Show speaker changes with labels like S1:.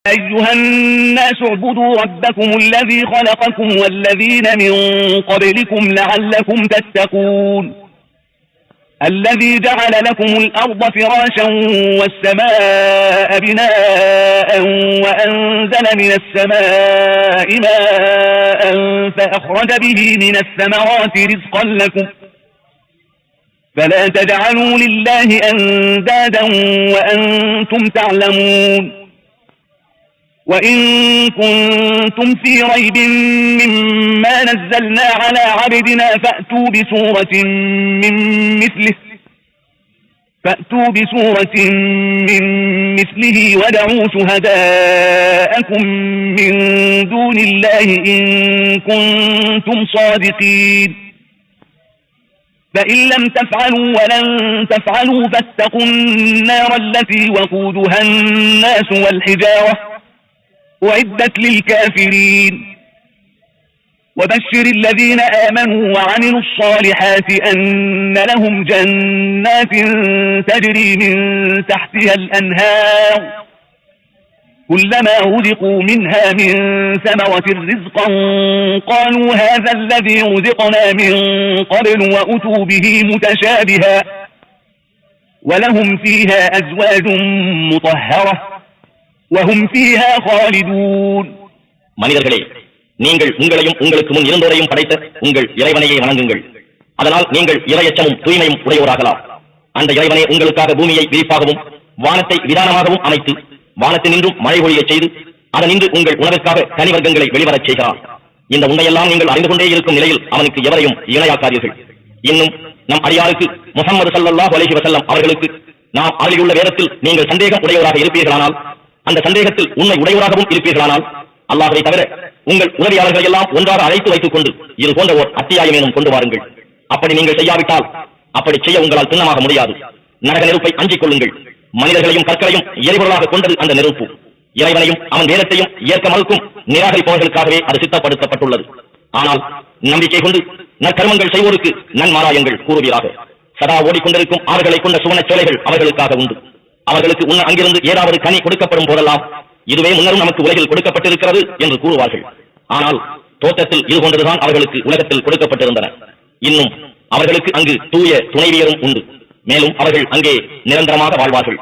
S1: أيها الناس اعبدوا ربكم الذي خلقكم والذين من قبلكم لعلكم تتقون الذي جعل لكم الأرض فراشا والسماء بناء وأنزل من السماء ماء فأخرج به من الثمرات رزقا لكم فلا تجعلوا لله أندادا وأنتم تعلمون وإن كنتم في ريب مما نزلنا على عبدنا فأتوا بسورة من مثله ودعوا شهداءكم من دون الله إن كنتم صادقين فإن لم تفعلوا ولن تفعلوا فاتقوا النار التي وقودها الناس والحجارة أعدت للكافرين وبشر الذين آمنوا وعملوا الصالحات أن لهم جنات تجري من تحتها الأنهار كلما رزقوا منها من ثمرة رزقا قالوا هذا الذي رزقنا من قبل وأتوا به متشابها ولهم فيها أزواج مطهرة وهم فيها خالدون.
S2: மனிதர்களே, நீங்கள் உங்களையும் உங்களுக்கு முன் இருந்தோரையும் படைத்த உங்கள் இறைவனையே வணங்குங்கள். அதனால் நீங்கள் இறையச்சமும் தூய்மையும் உடையோராகலாம். அந்த இறைவனே உங்களுக்காக பூமியை விரிப்பாகவும் வானத்தை விதானமாகவும் அமைத்து வானத்தினின்றும் மழை பொழியச் செய்து அதனின்று உங்கள் உணவிற்காக கனிவர்க்கங்களை வெளிவரச் செய்கிறார். இந்த உண்மையெல்லாம் நீங்கள் அறிந்து கொண்டே இருக்கும் நிலையில் அவனுக்கு எவரையும் இணையாக்காதீர்கள். இன்னும் நம் அடியாருக்கு முஹம்மது ஸல்லல்லாஹு அலைஹி வஸல்லம் அவர்களுக்கு நாம் அருளியுள்ள வேதத்தில் நீங்கள் சந்தேகம் உடையவராக இருப்பீர்களானால், அந்த சந்தேகத்தில் உண்மை உடையவராகவும் இருப்பீர்களானால், அல்லாஹ்வை தவிர உங்கள் உதவியாளர்களை எல்லாம் ஒன்றாக அழைத்து வைத்துக் கொண்டு இது போன்ற ஓர் அத்தியாயமேனும் கொண்டு வாருங்கள். அப்படி நீங்கள் செய்யாவிட்டால் அப்படி செய்ய உங்களால் திண்ணமாக முடியாது. நரக நெருப்பை அஞ்சிக் கொள்ளுங்கள். மனிதர்களையும் கற்களையும் எரிபொருளாக கொண்டது அந்த நெருப்பு. இறைவனையும் அவன் வேதத்தையும் ஏற்க மறுக்கும் நிராகரிப்பவர்களுக்காகவே அது சித்தப்படுத்தப்பட்டுள்ளது. ஆனால் நம்பிக்கை கொண்டு நற்கர்மங்கள் செய்வோருக்கு நன்மாராயங்கள் கூறுவீராக. சதா ஓடிக்கொண்டிருக்கும் ஆறுகளை கொண்ட சுவனச் சோலைகள் அவர்களுக்காக உண்டு. அவர்களுக்கு உன்ன அங்கிருந்து ஏதாவது கனி கொடுக்கப்படும் போதெல்லாம் இதுவே முன்னரும் நமக்கு உலகில் கொடுக்கப்பட்டிருக்கிறது என்று கூறுவார்கள். ஆனால் தோற்றத்தில் இது போன்றதுதான் அவர்களுக்கு உலகத்தில் கொடுக்கப்பட்டிருந்தன. இன்னும் அவர்களுக்கு அங்கு தூய துணைவியரும் உண்டு. மேலும் அவர்கள் அங்கே நிரந்தரமாக வாழ்வார்கள்.